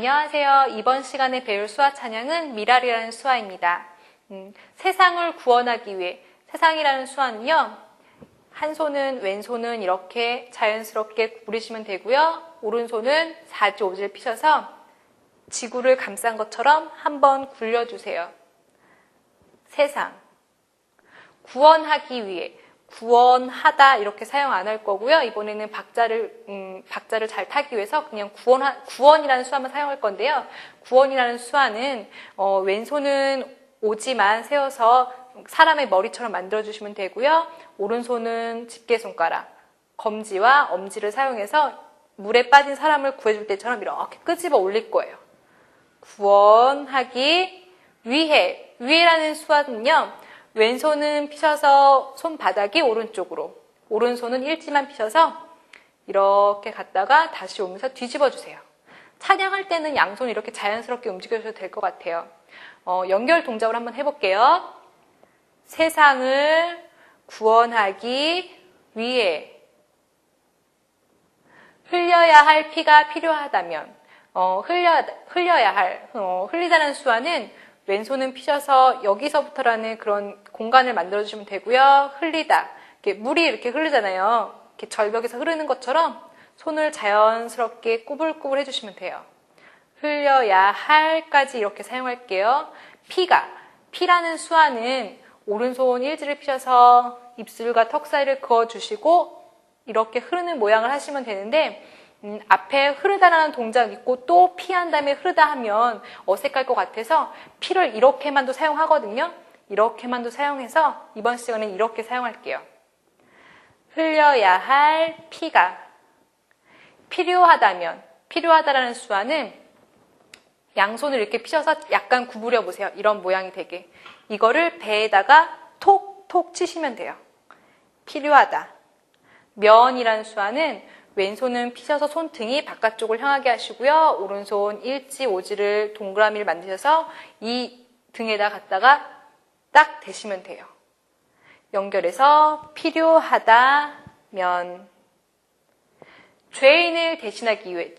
안녕하세요. 이번 시간에 배울 수화 찬양은 미랄이라는 수화입니다. 세상을 구원하기 위해, 세상이라는 수화는요, 한 손은, 왼손은 이렇게 자연스럽게 구부리시면 되고요. 오른손은 4지 5지를 피셔서 지구를 감싼 것처럼 한번 굴려주세요. 세상, 구원하기 위해, 구원하다 이렇게 사용 안 할 거고요. 이번에는 박자를 잘 타기 위해서 그냥 구원이라는 수화만 사용할 건데요. 구원이라는 수화는 왼손은 오지만 세워서 사람의 머리처럼 만들어주시면 되고요. 오른손은 집게손가락, 검지와 엄지를 사용해서 물에 빠진 사람을 구해줄 때처럼 이렇게 끄집어 올릴 거예요. 구원하기 위해, 위해라는 수화는요. 왼손은 피셔서 손바닥이 오른쪽으로, 오른손은 일지만 피셔서 이렇게 갔다가 다시 오면서 뒤집어 주세요. 찬양할 때는 양손 이렇게 자연스럽게 움직여주셔도 될 것 같아요. 연결 동작을 한번 해볼게요. 세상을 구원하기 위해 흘려야 할 피가 필요하다면, 흘리다는 수화는 왼손은 피셔서 여기서부터라는 그런 공간을 만들어주시면 되고요. 흘리다. 물이 이렇게 흐르잖아요. 이렇게 절벽에서 흐르는 것처럼 손을 자연스럽게 꾸불꾸불 해주시면 돼요. 흘려야 할까지 이렇게 사용할게요. 피라는 수화는 오른손 일지를 피셔서 입술과 턱 사이를 그어주시고 이렇게 흐르는 모양을 하시면 되는데 앞에 흐르다라는 동작 있고 또 피한 다음에 흐르다 하면 어색할 것 같아서 피를 이렇게만도 사용하거든요. 이렇게만도 사용해서 이번 시간에는 이렇게 사용할게요. 흘려야 할 피가 필요하다면, 필요하다라는 수화는 양손을 이렇게 피셔서 약간 구부려 보세요. 이런 모양이 되게. 이거를 배에다가 톡톡 치시면 돼요. 필요하다. 면이라는 수화는 왼손은 피셔서 손등이 바깥쪽을 향하게 하시고요. 오른손 일지, 오지를 동그라미를 만드셔서 이 등에다 갖다가 딱 대시면 돼요. 연결해서 필요하다면 죄인을 대신하기 위해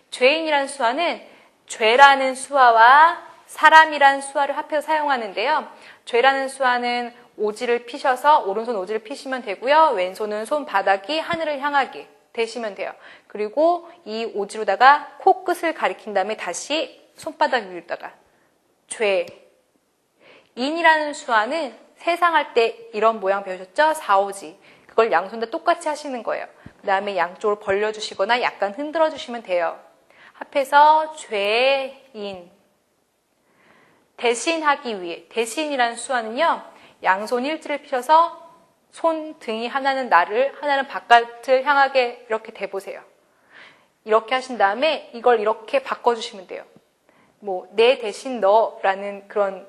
죄인이라는 수화는 죄라는 수화와 사람이라는 수화를 합해서 사용하는데요. 죄라는 수화는 오지를 피셔서 오른손 오지를 피시면 되고요. 왼손은 손바닥이 하늘을 향하게 대시면 돼요. 그리고 이 오지로다가 코끝을 가리킨 다음에 다시 손바닥 위로다가 죄. 인이라는 수화는 세상할 때 이런 모양 배우셨죠? 4오지. 그걸 양손 다 똑같이 하시는 거예요. 그 다음에 양쪽으로 벌려주시거나 약간 흔들어 주시면 돼요. 합해서 죄인. 대신하기 위해. 대신이라는 수화는요. 양손 일지를 피셔서 손등이 하나는 나를, 하나는 바깥을 향하게 이렇게 대보세요. 이렇게 하신 다음에 이걸 이렇게 바꿔주시면 돼요. 내 대신 너라는 그런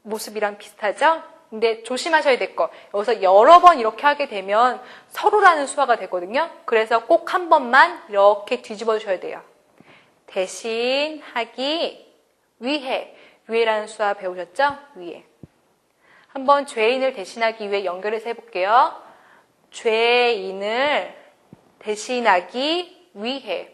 모습이랑 비슷하죠? 근데 조심하셔야 될 거. 여기서 여러 번 이렇게 하게 되면 서로라는 수화가 되거든요. 그래서 꼭 한 번만 이렇게 뒤집어 주셔야 돼요. 대신하기 위해. 위해라는 수화 배우셨죠? 위해. 한번 죄인을 대신하기 위해 연결해서 해볼게요. 죄인을 대신하기 위해.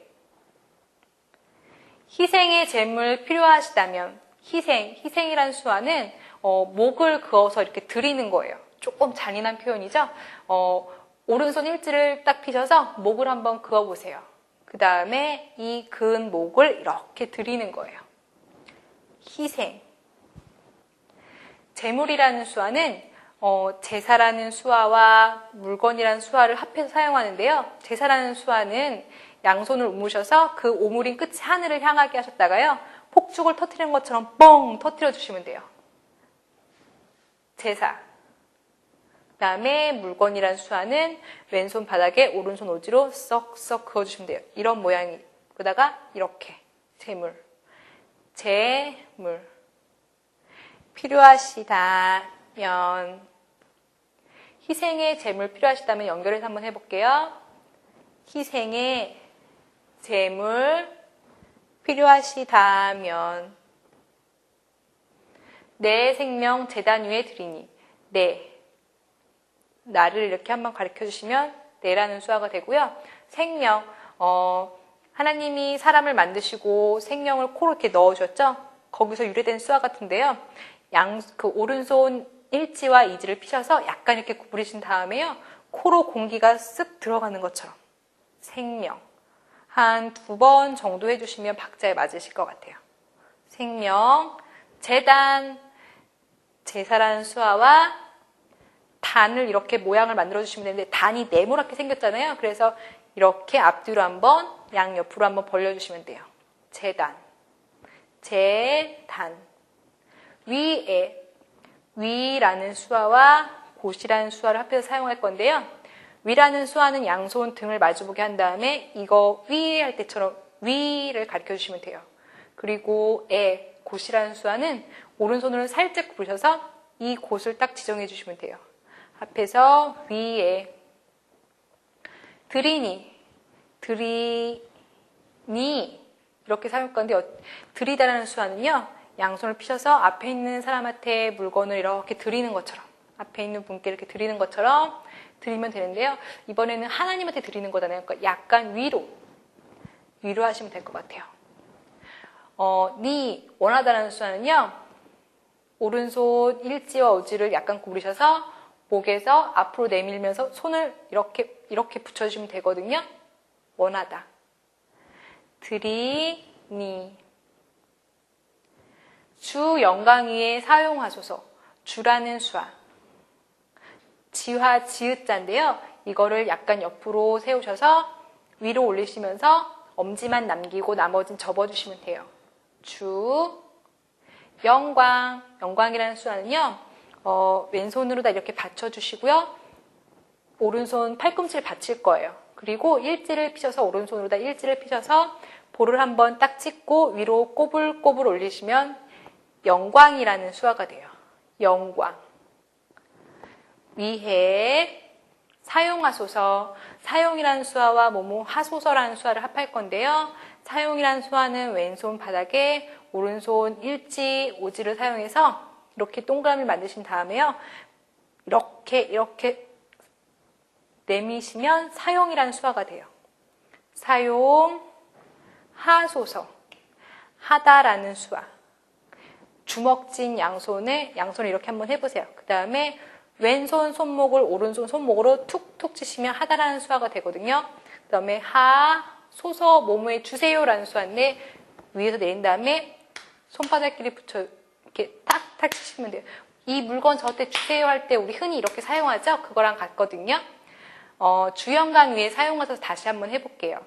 희생의 제물 필요하시다면, 희생이라는 수화는 목을 그어서 이렇게 드리는 거예요. 조금 잔인한 표현이죠? 오른손 일지를 딱 피셔서 목을 한번 그어보세요. 그 다음에 이 그은 목을 이렇게 드리는 거예요. 희생. 제물이라는 수화는 제사라는 수화와 물건이라는 수화를 합해서 사용하는데요. 제사라는 수화는 양손을 우무셔서 그 오물인 끝이 하늘을 향하게 하셨다가요. 폭죽을 터뜨리는 것처럼 뻥 터뜨려 주시면 돼요. 제사. 그 다음에 물건이라는 수화는 왼손 바닥에 오른손 오지로 썩썩 그어주시면 돼요. 이런 모양으로다가 이렇게. 제물. 필요하시다면. 희생의 제물 필요하시다면 연결해서 한번 해볼게요. 희생의 제물 필요하시다면. 내 생명 제단 위에 드리니. 나를 이렇게 한번 가르쳐 주시면 내라는 수화가 되고요. 생명, 하나님이 사람을 만드시고 생명을 코로 이렇게 넣어주셨죠? 거기서 유래된 수화 같은데요. 그 오른손 1지와 2지를 피셔서 약간 이렇게 구부리신 다음에요. 코로 공기가 쓱 들어가는 것처럼 생명. 한 2번 정도 해주시면 박자에 맞으실 것 같아요. 생명, 제단, 제사라는 수화와 단을 이렇게 모양을 만들어주시면 되는데 단이 네모나게 생겼잖아요. 그래서 이렇게 앞뒤로 한번 양옆으로 한번 벌려주시면 돼요. 제단, 제단. 위에, 위라는 수화와 곳이라는 수화를 합해서 사용할 건데요. 위라는 수화는 양손 등을 마주보게 한 다음에 이거 위 할 때처럼 위를 가르쳐 주시면 돼요. 그리고 곳이라는 수화는 오른손으로 살짝 구부셔서 이 곳을 딱 지정해 주시면 돼요. 합해서 위에 드리니 이렇게 사용할 건데 드리다라는 수화는요. 양손을 피셔서 앞에 있는 사람한테 물건을 이렇게 드리는 것처럼 앞에 있는 분께 이렇게 드리는 것처럼 드리면 되는데요. 이번에는 하나님한테 드리는 거잖아요. 그러니까 약간 위로 하시면 될 것 같아요. 원하다라는 수화는요. 오른손 1지와 5지를 약간 구부리셔서 목에서 앞으로 내밀면서 손을 이렇게 붙여주시면 되거든요. 원하다. 드리니. 주 영광 위에 사용하소서. 주라는 수화. 지화 지읒자인데요. 이거를 약간 옆으로 세우셔서 위로 올리시면서 엄지만 남기고 나머지는 접어주시면 돼요. 주 영광. 영광이라는 수화는요. 왼손으로 다 이렇게 받쳐주시고요. 오른손 팔꿈치를 받칠 거예요. 그리고 일지를 피셔서 오른손으로 다 일지를 피셔서 볼을 한번 딱 찍고 위로 꼬불꼬불 올리시면 영광이라는 수화가 돼요. 영광. 위해 사용하소서. 사용이라는 수화와 하소서라는 수화를 합할 건데요. 사용이라는 수화는 왼손 바닥에 오른손 1지, 5지를 사용해서 이렇게 동그라미 만드신 다음에요. 이렇게 내미시면 사용이라는 수화가 돼요. 사용, 하소서. 하다라는 수화. 주먹진 양손을 이렇게 한번 해보세요. 그 다음에 왼손 손목을 오른손 손목으로 툭툭 치시면 하다라는 수화가 되거든요. 그 다음에 소서 몸에 주세요라는 수화인데 위에서 내린 다음에 손바닥끼리 붙여 이렇게 탁탁 치시면 돼요. 이 물건 저한테 주세요 할 때 우리 흔히 이렇게 사용하죠? 그거랑 같거든요. 주영광 위에 사용하셔서 다시 한번 해볼게요.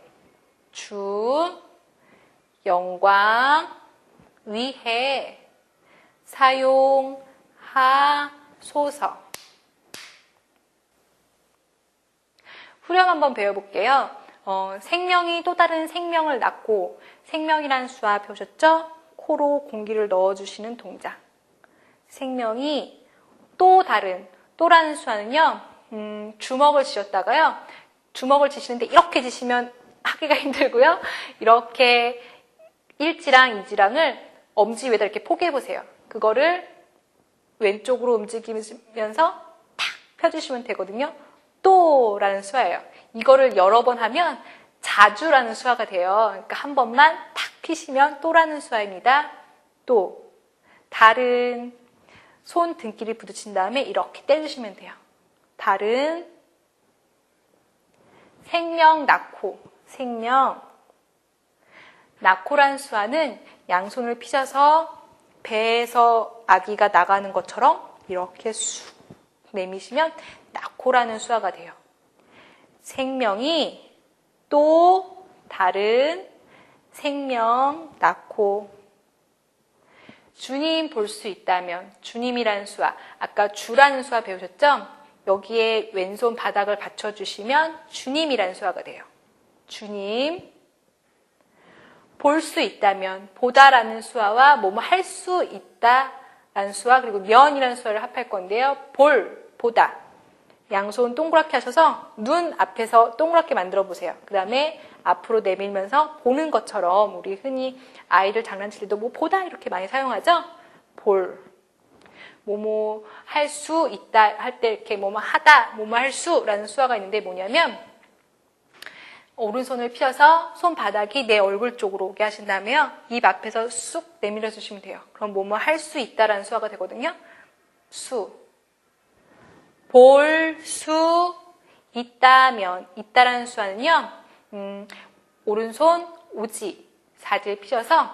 주 영광 위해 사용하소서. 후렴 한번 배워볼게요. 생명이 또 다른 생명을 낳고 생명이란 수화 배우셨죠? 코로 공기를 넣어주시는 동작. 생명이 또 다른, 또라는 수화는요, 주먹을 쥐셨다가요, 주먹을 쥐시는데 이렇게 쥐시면 하기가 힘들고요, 이렇게 1지랑 2지랑을 엄지 위에다 이렇게 포개해보세요. 그거를 왼쪽으로 움직이면서 탁 펴주시면 되거든요. 또라는 수화예요. 이거를 여러 번 하면 자주라는 수화가 돼요. 그러니까 한 번만 탁 피시면 또라는 수화입니다. 또 다른 손 등끼리 부딪힌 다음에 이렇게 떼주시면 돼요. 다른 생명 낳고 생명 낳고라는 수화는 양손을 피셔서 배에서 아기가 나가는 것처럼 이렇게 쑥 내미시면 낳고라는 수화가 돼요. 생명이 또 다른 생명 낳고 주님 볼 수 있다면 주님이라는 수화 아까 주라는 수화 배우셨죠? 여기에 왼손 바닥을 받쳐주시면 주님이라는 수화가 돼요. 주님 볼 수 있다면 보다라는 수화와 뭐뭐 할 수 있다라는 수화 그리고 면이라는 수화를 합할 건데요. 보다 양손 동그랗게 하셔서 눈 앞에서 동그랗게 만들어 보세요. 그 다음에 앞으로 내밀면서 보는 것처럼 우리 흔히 아이들 장난칠 때도 뭐 보다 이렇게 많이 사용하죠? 뭐뭐 할 수 있다 할 때 이렇게 뭐뭐 하다 뭐뭐 할 수라는 수화가 있는데 뭐냐면 오른손을 펴서 손바닥이 내 얼굴 쪽으로 오게 하신 다음에요. 입 앞에서 쑥 내밀어 주시면 돼요. 그럼 뭐뭐 할 수 있다라는 수화가 되거든요. 수. 볼 수 있다면, 있다라는 수화는요. 오른손 오지, 사지를 피셔서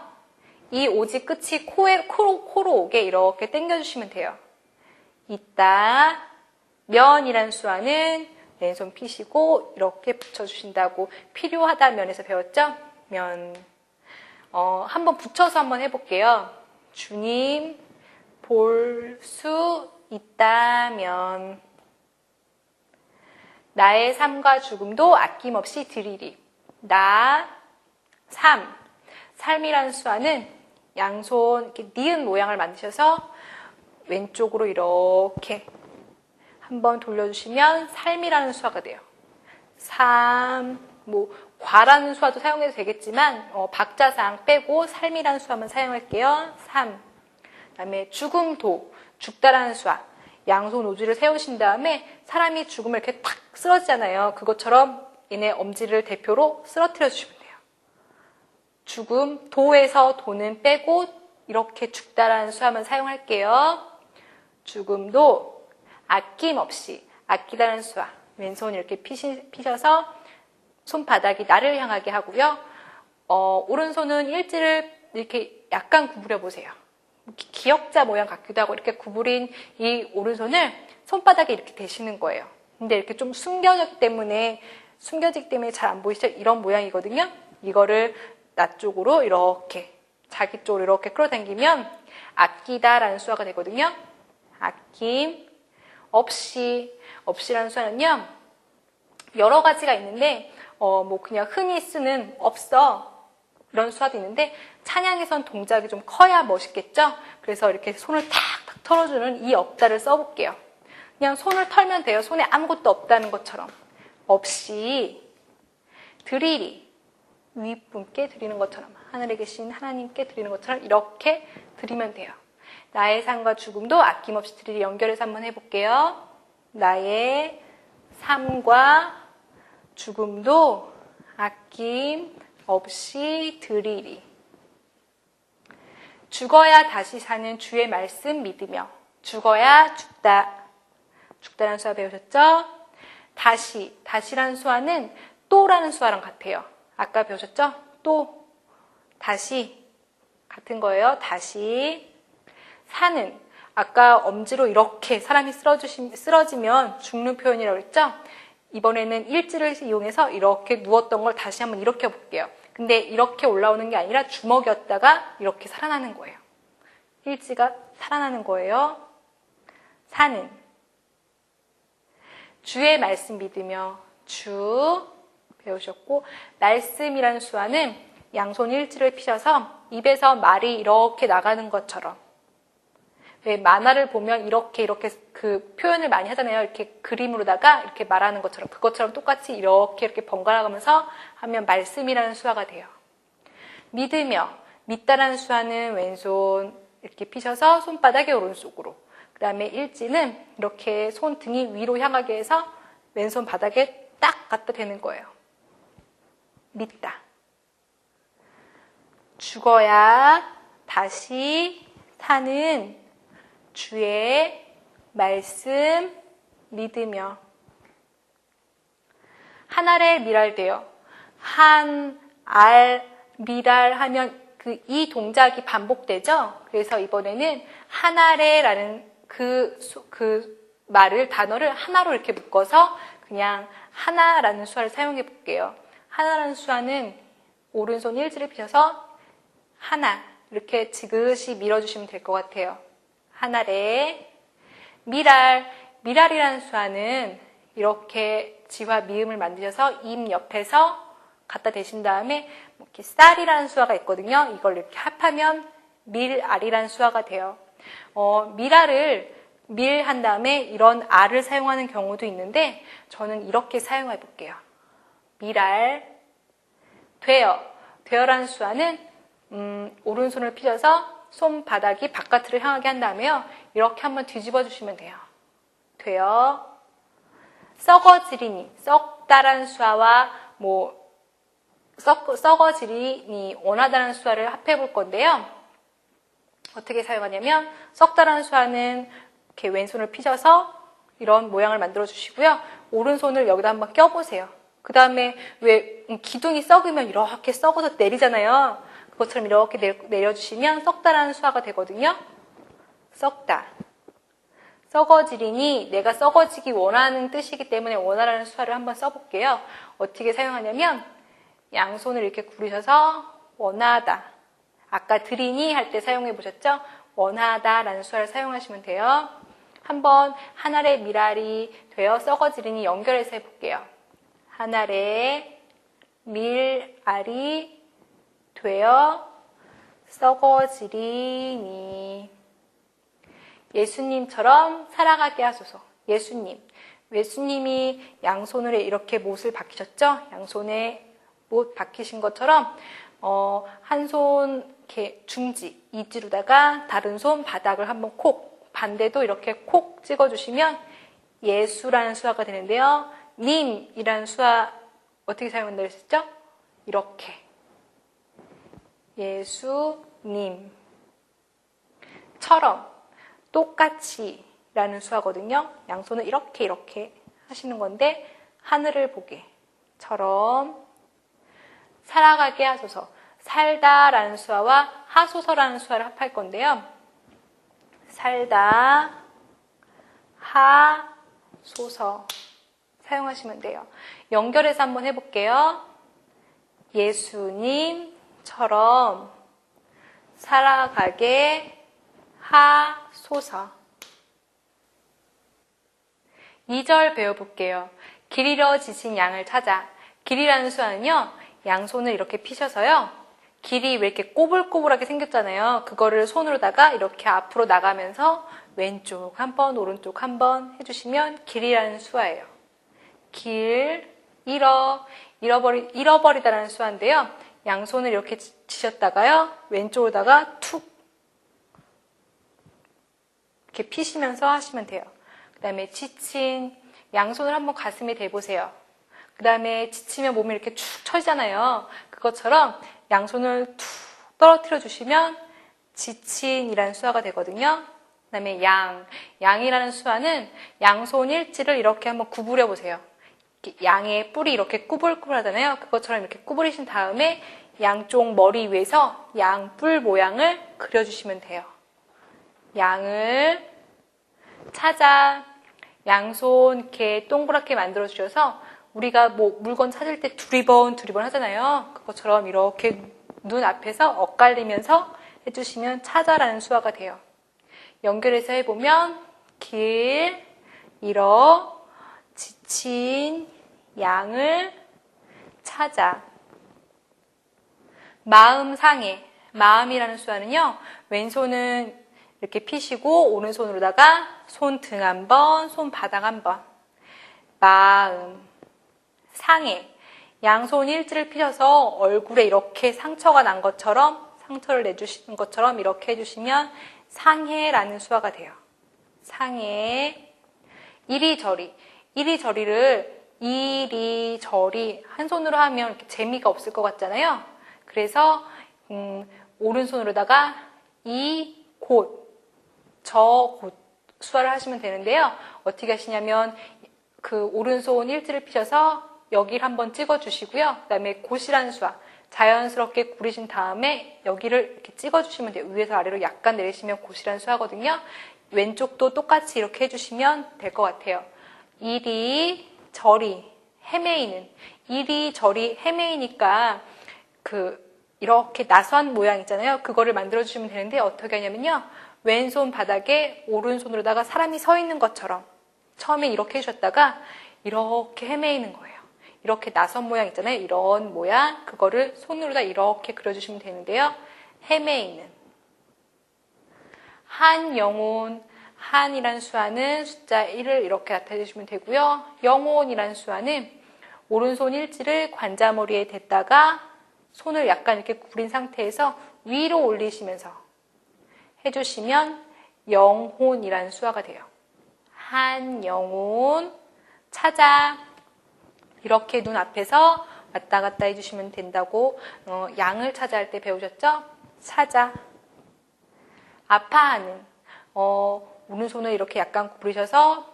이 오지 끝이 코로 오게 이렇게 당겨주시면 돼요. 있다, 면이라는 수화는 왼손 피시고 이렇게 붙여주신다고 필요하다 면에서 배웠죠? 면. 한번 붙여서 한번 해볼게요. 주님 볼 수 있다면 나의 삶과 죽음도 아낌없이 드리리. 나, 삶. 삶이라는 수화는 양손 이렇게 니은 모양을 만드셔서 왼쪽으로 이렇게 한번 돌려주시면 삶이라는 수화가 돼요. 삶, 과라는 수화도 사용해도 되겠지만 박자상 빼고 삶이라는 수화만 사용할게요. 삶. 그다음에 죽음도, 죽다라는 수화. 양손 오지를 세우신 다음에 사람이 죽으면 이렇게 탁 쓰러지잖아요. 그것처럼 얘네 엄지를 대표로 쓰러뜨려 주시면 돼요. 죽음, 도에서 도는 빼고 이렇게 죽다라는 수화만 사용할게요. 죽음도 아낌없이, 아끼다는 수화. 왼손 이렇게 피셔서 손바닥이 나를 향하게 하고요. 오른손은 일지를 이렇게 약간 구부려 보세요. 기역자 모양 같기도 하고 이렇게 구부린 이 오른손을 손바닥에 이렇게 대시는 거예요. 근데 이렇게 좀 숨겨지기 때문에 잘 안 보이시죠? 이런 모양이거든요. 이거를 나 쪽으로 이렇게, 자기 쪽으로 이렇게 끌어당기면 아끼다라는 수화가 되거든요. 아낌, 없이라는 수화는요, 여러 가지가 있는데, 그냥 흔히 쓰는 없어. 이런 수화도 있는데, 찬양에선 동작이 좀 커야 멋있겠죠? 그래서 이렇게 손을 탁탁 털어주는 이 없다를 써볼게요. 그냥 손을 털면 돼요. 손에 아무것도 없다는 것처럼. 없이, 드리리. 윗분께 드리는 것처럼, 하늘에 계신 하나님께 드리는 것처럼 이렇게 드리면 돼요. 나의 삶과 죽음도 아낌없이 드리리. 연결해서 한번 해볼게요. 나의 삶과 죽음도 아낌없이 드리리. 죽어야 다시 사는 주의 말씀 믿으며. 죽어야 죽다. 죽다라는 수화 배우셨죠? 다시라는 수화는 또라는 수화랑 같아요. 아까 배우셨죠? 또, 다시 같은 거예요. 다시. 사는, 아까 엄지로 이렇게 사람이 쓰러지면 죽는 표현이라고 했죠? 이번에는 일지를 이용해서 이렇게 누웠던 걸 다시 한번 일으켜 볼게요. 근데 이렇게 올라오는 게 아니라 주먹이었다가 이렇게 살아나는 거예요. 일지가 살아나는 거예요. 사는. 주의 말씀 믿으며. 주 배우셨고, 말씀이라는 수화는 양손 일지를 피셔서 입에서 말이 이렇게 나가는 것처럼. 왜 만화를 보면 이렇게 그 표현을 많이 하잖아요. 이렇게 그림으로다가 이렇게 말하는 것처럼. 그것처럼 똑같이 이렇게 번갈아 가면서 하면 말씀이라는 수화가 돼요. 믿으며. 믿다라는 수화는 왼손 이렇게 피셔서 손바닥에 오른쪽으로. 그 다음에 일지는 이렇게 손등이 위로 향하게 해서 왼손 바닥에 딱 갖다 대는 거예요. 믿다. 죽어야 다시 사는 주의 말씀 믿으며. 한 알에 미랄되어. 한 알 미랄하면 이 동작이 반복되죠. 그래서 이번에는 한 알에라는 그 단어를 하나로 이렇게 묶어서 그냥 하나라는 수화를 사용해 볼게요. 하나라는 수화는 오른손 일지를 피셔서 하나 이렇게 지그시 밀어주시면 될 것 같아요. 하나래. 미랄이라는 수화는 이렇게 지와 미음을 만드셔서 입 옆에서 갖다 대신 다음에 이렇게 쌀이라는 수화가 있거든요. 이걸 이렇게 합하면 밀알이라는 수화가 돼요. 밀한 다음에 이런 알을 사용하는 경우도 있는데 저는 이렇게 사용해 볼게요. 미랄. 되어라는 수화는 오른손을 피셔서 손바닥이 바깥으로 향하게 한 다음에요. 이렇게 한번 뒤집어 주시면 돼요. 되어. 썩어지리니. 썩다라는 수화와 썩어지리니 원하다라는 수화를 합해 볼 건데요. 어떻게 사용하냐면 썩다라는 수화는 이렇게 왼손을 피셔서 이런 모양을 만들어 주시고요. 오른손을 여기다 한번 껴보세요. 그 다음에 왜 기둥이 썩으면 이렇게 썩어서 내리잖아요. 그것처럼 이렇게 내려주시면 썩다라는 수화가 되거든요. 썩다. 썩어지리니 내가 썩어지기 원하는 뜻이기 때문에 원하라는 수화를 한번 써볼게요. 어떻게 사용하냐면 양손을 이렇게 구르셔서 원하다. 아까 드리니 할 때 사용해 보셨죠? 원하다라는 수화를 사용하시면 돼요. 한번 한 알의 밀알이 되어 썩어지리니 연결해서 해볼게요. 한 알의 밀알이 되어 썩어지리니 예수님처럼 살아가게 하소서. 예수님이 양손으로 이렇게 못을 박히셨죠? 양손에 못 박히신 것처럼 한 손 이렇게 중지, 이지로다가 다른 손 바닥을 한번 콕, 반대도 이렇게 콕 찍어주시면 예수라는 수화가 되는데요. 님이라는 수화 어떻게 사용한다고 했었죠? 이렇게 예수님처럼 똑같이 라는 수화거든요. 양손을 이렇게 하시는 건데 하늘을 보게처럼 살아가게 하소서. 살다라는 수화와 하소서라는 수화를 합할 건데요. 살다, 하소서 사용하시면 돼요. 연결해서 한번 해볼게요. 예수님처럼 살아가게 하소서. 2절 배워볼게요. 길 잃어 지친 양을 찾아. 길이라는 수화는요. 양손을 이렇게 피셔서요. 길이 왜 이렇게 꼬불꼬불하게 생겼잖아요. 그거를 손으로다가 이렇게 앞으로 나가면서 왼쪽 한 번, 오른쪽 한 번 해주시면 길이라는 수화예요. 길, 잃어버리다라는 수화인데요. 양손을 이렇게 지셨다가요. 왼쪽으로다가 툭 이렇게 피시면서 하시면 돼요. 그 다음에 지친 양손을 한번 가슴에 대보세요. 그 다음에 지치면 몸이 이렇게 축 처지잖아요. 그것처럼 양손을 툭 떨어뜨려 주시면 지친이라는 수화가 되거든요. 그 다음에 양이라는 수화는 양손 일지를 이렇게 한번 구부려 보세요. 양의 뿔이 이렇게 꾸불꾸불하잖아요. 그것처럼 이렇게 구부리신 다음에 양쪽 머리 위에서 양뿔 모양을 그려주시면 돼요. 양을 찾아 양손 이렇게 동그랗게 만들어 주셔서 우리가 뭐 물건 찾을 때 두리번 하잖아요. 그것처럼 이렇게 눈 앞에서 엇갈리면서 해주시면 찾아라는 수화가 돼요. 연결해서 해보면 길 잃어 지친 양을 찾아. 마음 상해. 마음이라는 수화는요. 왼손은 이렇게 피시고 오른손으로다가 손등 한번, 손바닥 한번. 마음 상해. 양손 일지를 피셔서 얼굴에 이렇게 상처가 난 것처럼 상처를 내주시는 것처럼 이렇게 해주시면 상해라는 수화가 돼요. 상해. 이리저리. 이리저리를 이리저리 한 손으로 하면 이렇게 재미가 없을 것 같잖아요. 그래서 오른손으로다가 이곳, 저곳 수화를 하시면 되는데요. 어떻게 하시냐면 그 오른손 일지를 피셔서 여기를 한번 찍어주시고요. 그 다음에 곳이라는 수화 자연스럽게 구리신 다음에 여기를 이렇게 찍어주시면 돼요. 위에서 아래로 약간 내리시면 곳이라는 수화거든요. 왼쪽도 똑같이 이렇게 해주시면 될 것 같아요. 이리저리 헤매이는 이리저리 헤매이니까 이렇게 나선 모양 있잖아요. 그거를 만들어주시면 되는데 어떻게 하냐면요. 왼손 바닥에 오른손으로다가 사람이 서 있는 것처럼 처음에 이렇게 해주셨다가 이렇게 헤매이는 거예요. 이렇게 나선 모양 있잖아요. 이런 모양 그거를 손으로다 이렇게 그려주시면 되는데요. 헤매이는 한영혼 한이라는 수화는 숫자 1을 이렇게 나타내주시면 되고요. 영혼이라는 수화는 오른손 일지를 관자머리에 댔다가 손을 약간 이렇게 구린 상태에서 위로 올리시면서 해주시면 영혼이라는 수화가 돼요. 한영혼 찾아. 이렇게 눈 앞에서 왔다 갔다 해주시면 된다고 양을 찾아 할 때 배우셨죠? 찾아. 아파하는. 오른손을 이렇게 약간 구부리셔서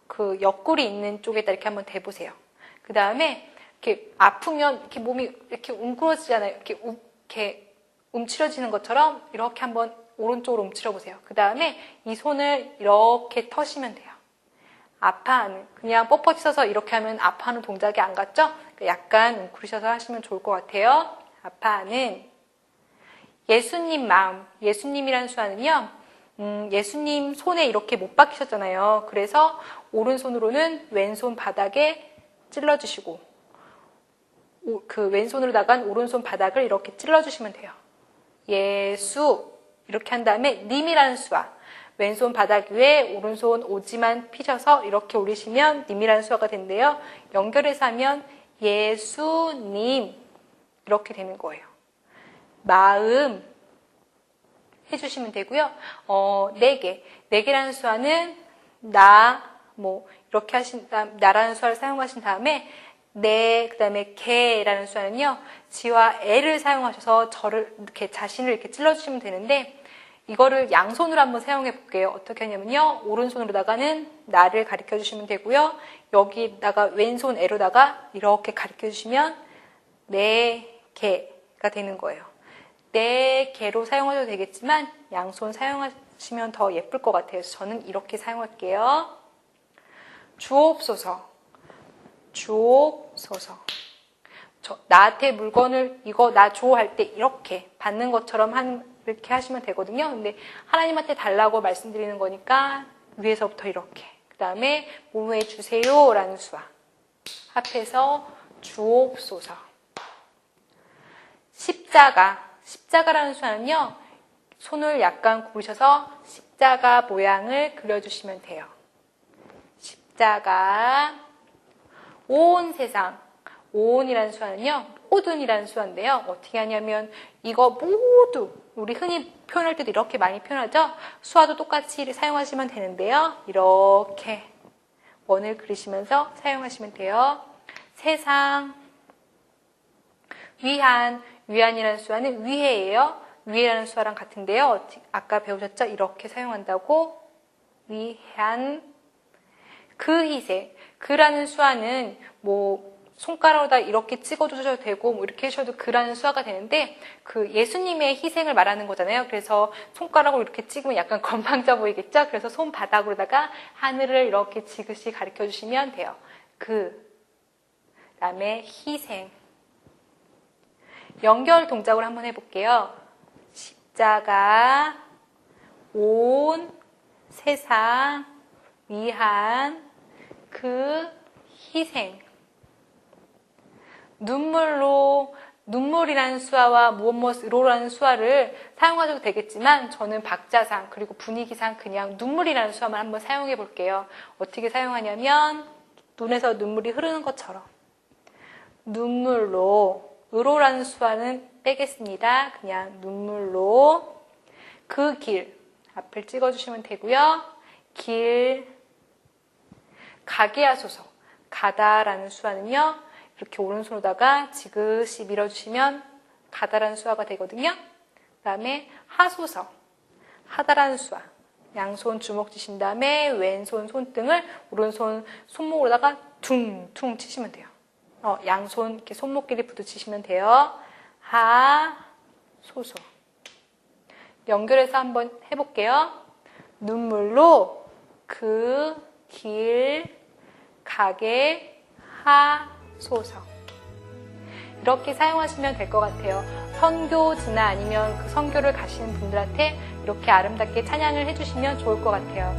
그 옆구리 있는 쪽에다 이렇게 한번 대보세요. 그 다음에 이렇게 아프면 이렇게 몸이 이렇게 웅크러지잖아요. 이렇게 움츠려지는 것처럼 이렇게 한번 오른쪽으로 움츠려 보세요. 그 다음에 이 손을 이렇게 터시면 돼요. 아파하는. 그냥 뻣뻣이 서서 이렇게 하면 아파하는 동작이 안 같죠? 약간 웅크리셔서 하시면 좋을 것 같아요. 아파하는. 예수님 마음. 예수님이라는 수화는요. 예수님 손에 이렇게 못 박히셨잖아요. 그래서 오른손으로는 왼손 바닥에 찔러주시고 그 왼손으로다가 오른손 바닥을 이렇게 찔러주시면 돼요. 예수. 이렇게 한 다음에 님이라는 수화. 왼손 바닥 위에 오른손 오지만 피셔서 이렇게 올리시면 님이라는 수화가 된대요. 연결해서 하면 예수님 이렇게 되는 거예요. 마음 해주시면 되고요. 네 개라는 수화는 이렇게 하신 다음 나라는 수화를 사용하신 다음에 그 다음에 개라는 수화는요. 지와 애를 사용하셔서 저를 이렇게 자신을 이렇게 찔러주시면 되는데 이거를 양손으로 한번 사용해 볼게요. 어떻게 하냐면요. 오른손으로다가는 나를 가리켜 주시면 되고요. 여기다가 왼손 애로다가 이렇게 가리켜 주시면 네 개가 되는 거예요. 네 개로 사용하셔도 되겠지만 양손 사용하시면 더 예쁠 것 같아요. 그래서 저는 이렇게 사용할게요. 주옵소서. 주옵소서. 나한테 물건을 이거 나 줘 할 때 이렇게 받는 것처럼 이렇게 하시면 되거든요. 근데 하나님한테 달라고 말씀드리는 거니까 위에서부터 이렇게. 그 다음에 뭐뭐 해주세요 라는 수화. 합해서 주옵소서. 십자가라는 수화는요. 손을 약간 구부셔서 십자가 모양을 그려주시면 돼요. 십자가. 온 세상. 온이라는 수화는요. 모든이라는 수화인데요. 어떻게 하냐면 이거 모두 우리 흔히 표현할 때도 이렇게 많이 표현하죠. 수화도 똑같이 사용하시면 되는데요. 이렇게 원을 그리시면서 사용하시면 돼요. 세상. 위안이라는 수화는 위해예요. 위해라는 수화랑 같은데요. 아까 배우셨죠? 이렇게 사용한다고. 위한. 그 희생. 그라는 수화는 손가락으로다 이렇게 찍어주셔도 되고 이렇게 하셔도 그라는 수화가 되는데 그 예수님의 희생을 말하는 거잖아요. 그래서 손가락으로 이렇게 찍으면 약간 건방져 보이겠죠? 그래서 손바닥으로다가 하늘을 이렇게 지그시 가리켜 주시면 돼요. 그다음에 희생. 연결 동작으로 한번 해볼게요. 십자가, 온, 세상, 위한, 그 희생. 눈물이라는 수화와 무엇으로라는 수화를 사용하셔도 되겠지만 저는 박자상 그리고 분위기상 그냥 눈물이라는 수화만 한번 사용해 볼게요. 어떻게 사용하냐면 눈에서 눈물이 흐르는 것처럼 눈물로. 으로라는 수화는 빼겠습니다. 그냥 눈물로. 그 길. 앞을 찍어주시면 되고요. 길. 가게 하소서. 가다라는 수화는요. 이렇게 오른손으로다가 지그시 밀어주시면 가다라는 수화가 되거든요. 그 다음에 하소서. 하다라는 수화. 양손 주먹 쥐신 다음에 왼손 손등을 오른손 손목으로다가 퉁퉁 치시면 돼요. 양손 이렇게 손목끼리 부딪히시면 돼요. 하소서. 연결해서 한번 해볼게요. 눈물로 그 길 가게 하소서. 이렇게 사용하시면 될 것 같아요. 선교지나 아니면 그 선교를 가시는 분들한테 이렇게 아름답게 찬양을 해주시면 좋을 것 같아요.